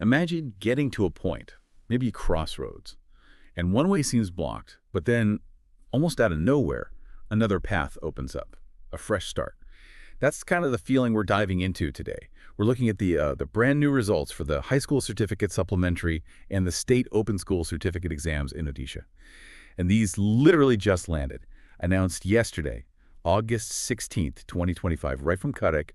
Imagine getting to a point, maybe a crossroads, and one way seems blocked, but then, almost out of nowhere, another path opens up, a fresh start. That's kind of the feeling we're diving into today. We're looking at the brand new results for the High School Certificate Supplementary and the State Open School Certificate exams in Odisha. And these literally just landed, announced yesterday, August 16th, 2025, right from Cuttack.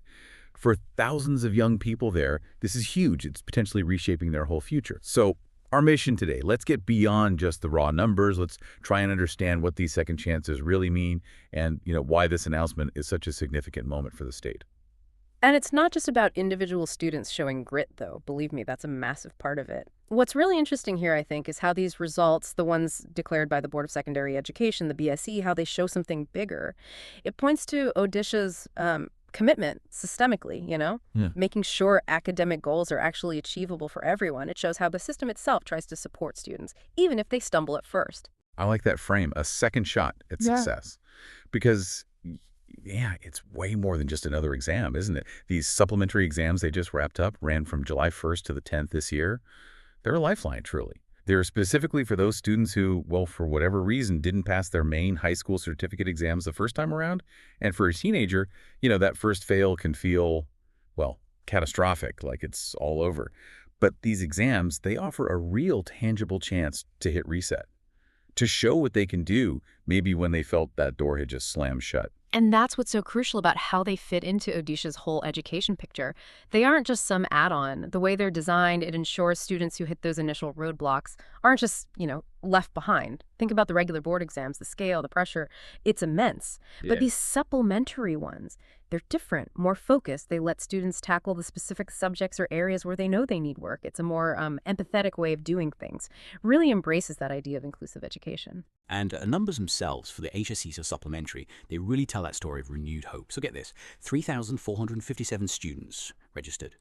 For thousands of young people there, this is huge. It's potentially reshaping their whole future. So our mission today, let's get beyond just the raw numbers. Let's try and understand what these second chances really mean and why this announcement is such a significant moment for the state. And it's not just about individual students showing grit, though. Believe me, that's a massive part of it. What's really interesting here, I think, is how these results, the ones declared by the Board of Secondary Education, the BSE, how they show something bigger. It points to Odisha's commitment systemically, making sure academic goals are actually achievable for everyone. It shows how the system itself tries to support students, even if they stumble at first. I like that frame, a second shot at success. Because it's way more than just another exam, isn't it? These supplementary exams they just wrapped up ran from July 1st to the 10th this year. They're a lifeline, truly. They're specifically for those students who, well, for whatever reason, didn't pass their main high school certificate exams the first time around. And for a teenager, that first fail can feel, well, catastrophic, like it's all over. But these exams, they offer a real tangible chance to hit reset, to show what they can do, maybe when they felt that door had just slammed shut. And that's what's so crucial about how they fit into Odisha's whole education picture. They aren't just some add-on. The way they're designed, it ensures students who hit those initial roadblocks aren't just, left behind. Think about the regular board exams, the scale, the pressure. It's immense. But these supplementary ones, they're different, more focused. They let students tackle the specific subjects or areas where they know they need work. It's a more empathetic way of doing things. Really embraces that idea of inclusive education. And numbers themselves for the HSC Supplementary, they really tell that story of renewed hope. So get this, 3,457 students registered.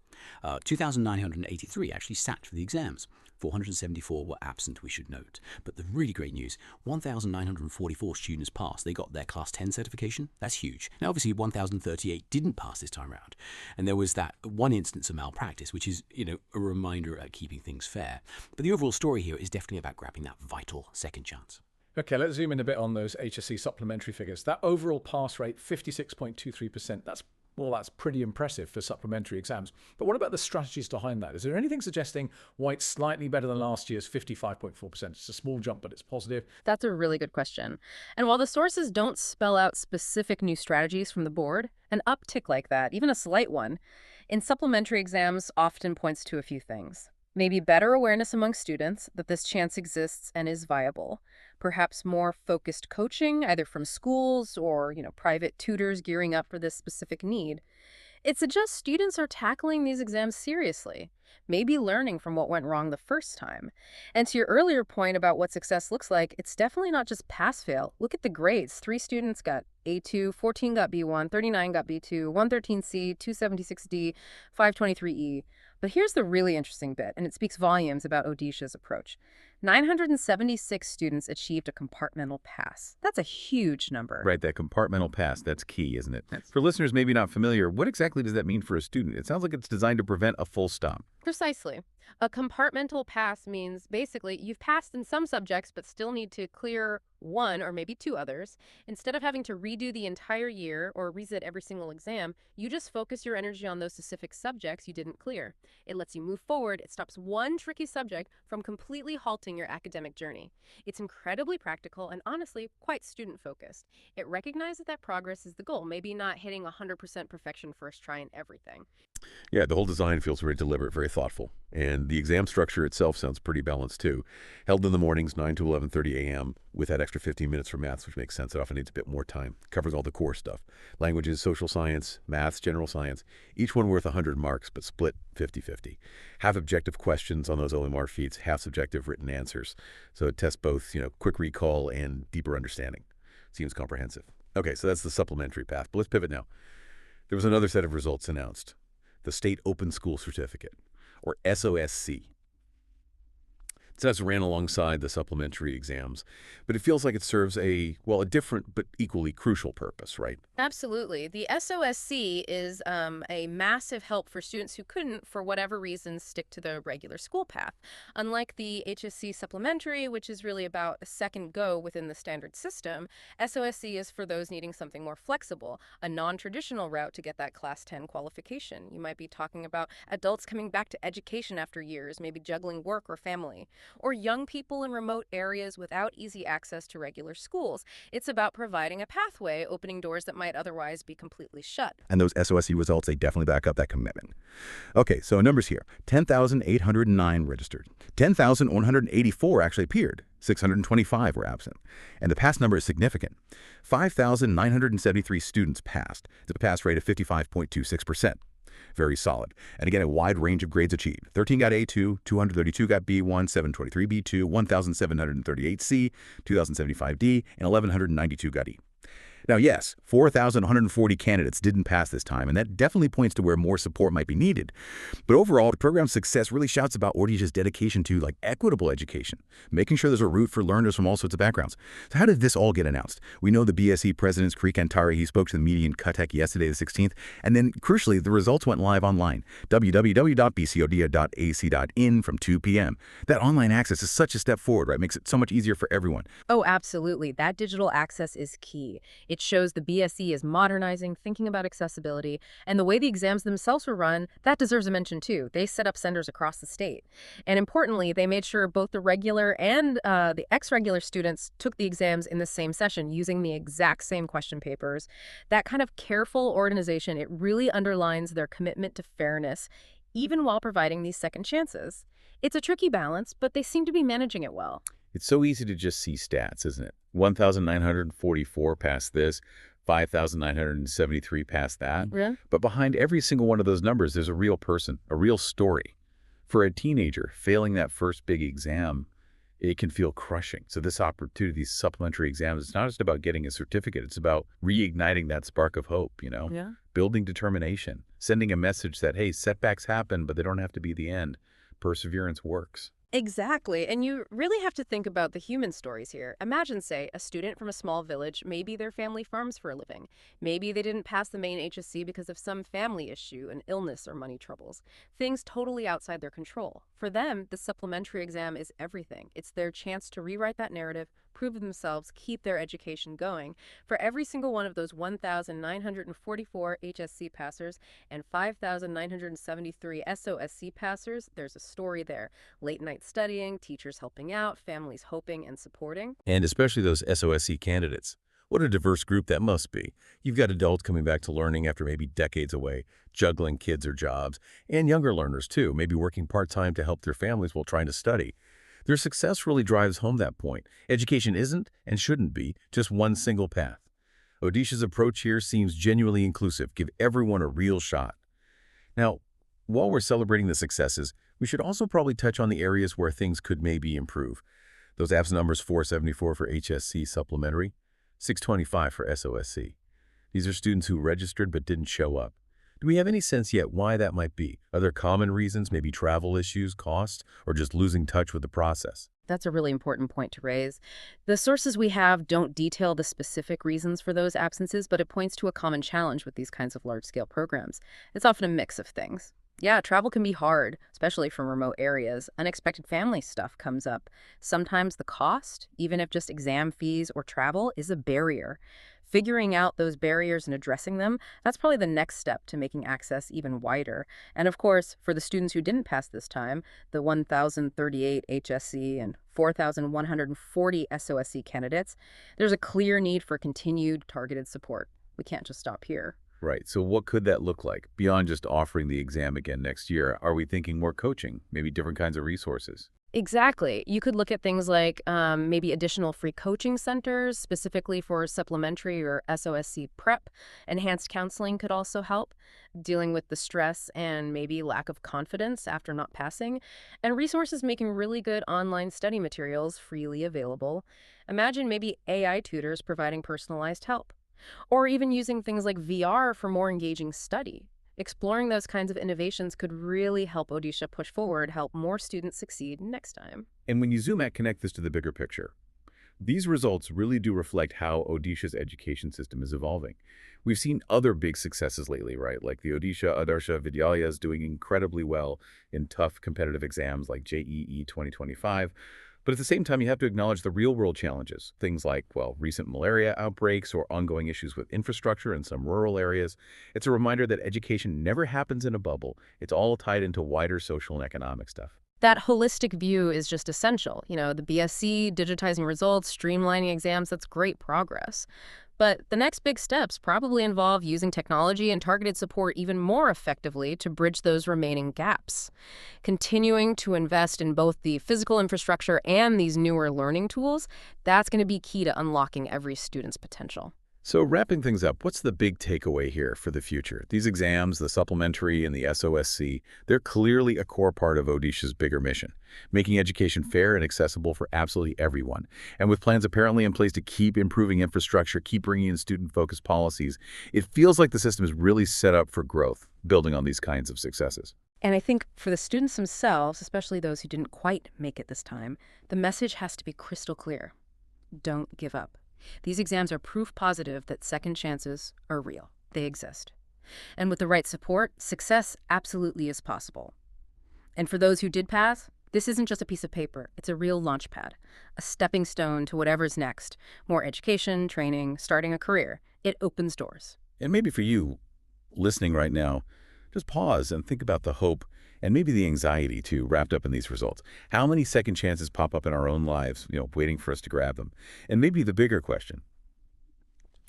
2,983 actually sat for the exams. 474 were absent, we should note. But the really great news, 1,944 students passed. They got their Class 10 certification. That's huge. Now, obviously, 1,038 didn't pass this time around. And there was that one instance of malpractice, which is, a reminder at keeping things fair. But the overall story here is definitely about grabbing that vital second chance. Okay, let's zoom in a bit on those HSC supplementary figures. That overall pass rate, 56.23%, that's pretty impressive for supplementary exams. But what about the strategies behind that? Is there anything suggesting why it's slightly better than last year's 55.4%? It's a small jump, but it's positive. That's a really good question. And while the sources don't spell out specific new strategies from the board, an uptick like that, even a slight one, in supplementary exams often points to a few things. Maybe better awareness among students that this chance exists and is viable. Perhaps more focused coaching, either from schools or, private tutors gearing up for this specific need. It suggests students are tackling these exams seriously, maybe learning from what went wrong the first time. And to your earlier point about what success looks like, it's definitely not just pass-fail. Look at the grades. 3 students got A2, 14 got B1, 39 got B2, 113C, 276D, 523E. But here's the really interesting bit, and it speaks volumes about Odisha's approach. 976 students achieved a compartmental pass. That's a huge number. Right, that compartmental pass, that's key, isn't it? For listeners maybe not familiar, what exactly does that mean for a student? It sounds like it's designed to prevent a full stop. Precisely. A compartmental pass means basically you've passed in some subjects but still need to clear one or maybe 2 others. Instead of having to redo the entire year or resit every single exam, you just focus your energy on those specific subjects you didn't clear. It lets you move forward. It stops one tricky subject from completely halting your academic journey. It's incredibly practical and honestly quite student-focused. It recognizes that progress is the goal, maybe not hitting 100% perfection first try in everything. Yeah, the whole design feels very deliberate, very thoughtful. And the exam structure itself sounds pretty balanced, too. Held in the mornings, 9 to 11:30 a.m., with that extra 15 minutes for maths, which makes sense. It often needs a bit more time. Covers all the core stuff. Languages, social science, maths, general science. Each one worth 100 marks, but split 50-50. Half objective questions on those OMR sheets, half subjective written answers. So it tests both, quick recall and deeper understanding. Seems comprehensive. Okay, so that's the supplementary path. But let's pivot now. There was another set of results announced. The State Open School Certificate, or SOSC. So that's ran alongside the supplementary exams. But it feels like it serves a different but equally crucial purpose, right? Absolutely. The SOSC is a massive help for students who couldn't, for whatever reasons, stick to the regular school path. Unlike the HSC Supplementary, which is really about a second go within the standard system, SOSC is for those needing something more flexible, a non-traditional route to get that Class 10 qualification. You might be talking about adults coming back to education after years, maybe juggling work or family, or young people in remote areas without easy access to regular schools. It's about providing a pathway, opening doors that might otherwise be completely shut. And those SOSC results, they definitely back up that commitment. Okay, so numbers here. 10,809 registered. 10,184 actually appeared. 625 were absent. And the pass number is significant. 5,973 students passed. It's a pass rate of 55.26%. Very solid. And again, a wide range of grades achieved. 13 got A2, 232 got B1, 723 B2, 1,738 C, 2,075 D, and 1,192 got E. Now, yes, 4,140 candidates didn't pass this time, and that definitely points to where more support might be needed. But overall, the program's success really shouts about Odisha's dedication to equitable education, making sure there's a route for learners from all sorts of backgrounds. So how did this all get announced? We know the BSE president, Sri Kantari, he spoke to the media in Cuttack yesterday, the 16th, and then, crucially, the results went live online, www.bcodia.ac.in from 2 p.m. That online access is such a step forward, right? Makes it so much easier for everyone. Oh, absolutely. That digital access is key. It shows the BSE is modernizing, thinking about accessibility, and the way the exams themselves were run, that deserves a mention too. They set up centers across the state. And importantly, they made sure both the regular and the ex-regular students took the exams in the same session using the exact same question papers. That kind of careful organization, it really underlines their commitment to fairness, even while providing these second chances. It's a tricky balance, but they seem to be managing it well. It's so easy to just see stats, isn't it? 1,944 passed this, 5,973 passed that. Yeah. But behind every single one of those numbers, there's a real person, a real story. For a teenager, failing that first big exam, it can feel crushing. So this opportunity, these supplementary exams, it's not just about getting a certificate. It's about reigniting that spark of hope, Yeah. building determination, sending a message that, hey, setbacks happen, but they don't have to be the end. Perseverance works. Exactly. And you really have to think about the human stories here. Imagine, say, a student from a small village, maybe their family farms for a living. Maybe they didn't pass the main HSC because of some family issue, an illness or money troubles. Things totally outside their control. For them, the supplementary exam is everything. It's their chance to rewrite that narrative, prove themselves, keep their education going. For every single one of those 1,944 HSC passers and 5,973 SOSC passers, there's a story there. Late night studying, teachers helping out, families hoping and supporting. And especially those SOSC candidates. What a diverse group that must be. You've got adults coming back to learning after maybe decades away, juggling kids or jobs, and younger learners too, maybe working part-time to help their families while trying to study. Their success really drives home that point. Education isn't, and shouldn't be, just one single path. Odisha's approach here seems genuinely inclusive, give everyone a real shot. Now, while we're celebrating the successes, we should also probably touch on the areas where things could maybe improve. Those absent numbers, 474 for HSC Supplementary, 625 for SOSC. These are students who registered but didn't show up. Do we have any sense yet why that might be? Are there common reasons, maybe travel issues, costs, or just losing touch with the process? That's a really important point to raise. The sources we have don't detail the specific reasons for those absences, but it points to a common challenge with these kinds of large-scale programs. It's often a mix of things. Yeah, travel can be hard, especially from remote areas. Unexpected family stuff comes up. Sometimes the cost, even if just exam fees or travel, is a barrier. Figuring out those barriers and addressing them, that's probably the next step to making access even wider. And of course, for the students who didn't pass this time, the 1,038 HSC and 4,140 SOSC candidates, there's a clear need for continued targeted support. We can't just stop here. Right. So what could that look like? Beyond just offering the exam again next year, are we thinking more coaching, maybe different kinds of resources? Exactly. You could look at things like maybe additional free coaching centers, specifically for supplementary or SOSC prep. Enhanced counseling could also help, dealing with the stress and maybe lack of confidence after not passing, and resources making really good online study materials freely available. Imagine maybe AI tutors providing personalized help, or even using things like VR for more engaging study. Exploring those kinds of innovations could really help Odisha push forward, help more students succeed next time. And when you zoom out, connect this to the bigger picture. These results really do reflect how Odisha's education system is evolving. We've seen other big successes lately, right? Like the Odisha Adarsha Vidyalaya is doing incredibly well in tough competitive exams like JEE 2025. But at the same time, you have to acknowledge the real-world challenges, things like, well, recent malaria outbreaks or ongoing issues with infrastructure in some rural areas. It's a reminder that education never happens in a bubble. It's all tied into wider social and economic stuff. That holistic view is just essential. The BSc, digitizing results, streamlining exams, that's great progress. But the next big steps probably involve using technology and targeted support even more effectively to bridge those remaining gaps. Continuing to invest in both the physical infrastructure and these newer learning tools, that's going to be key to unlocking every student's potential. So wrapping things up, what's the big takeaway here for the future? These exams, the supplementary and the SOSC, they're clearly a core part of Odisha's bigger mission, making education fair and accessible for absolutely everyone. And with plans apparently in place to keep improving infrastructure, keep bringing in student-focused policies, it feels like the system is really set up for growth, building on these kinds of successes. And I think for the students themselves, especially those who didn't quite make it this time, the message has to be crystal clear. Don't give up. These exams are proof positive that second chances are real. They exist. And with the right support, success absolutely is possible. And for those who did pass, this isn't just a piece of paper. It's a real launch pad, a stepping stone to whatever's next. More education, training, starting a career. It opens doors. And maybe for you, listening right now, just pause and think about the hope and maybe the anxiety, too, wrapped up in these results. How many second chances pop up in our own lives, waiting for us to grab them? And maybe the bigger question,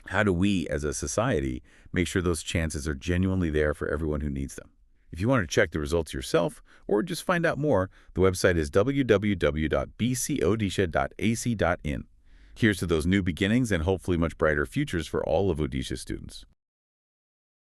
how do we, as a society, make sure those chances are genuinely there for everyone who needs them? If you want to check the results yourself or just find out more, the website is www.bcodisha.ac.in. Here's to those new beginnings and hopefully much brighter futures for all of Odisha's students.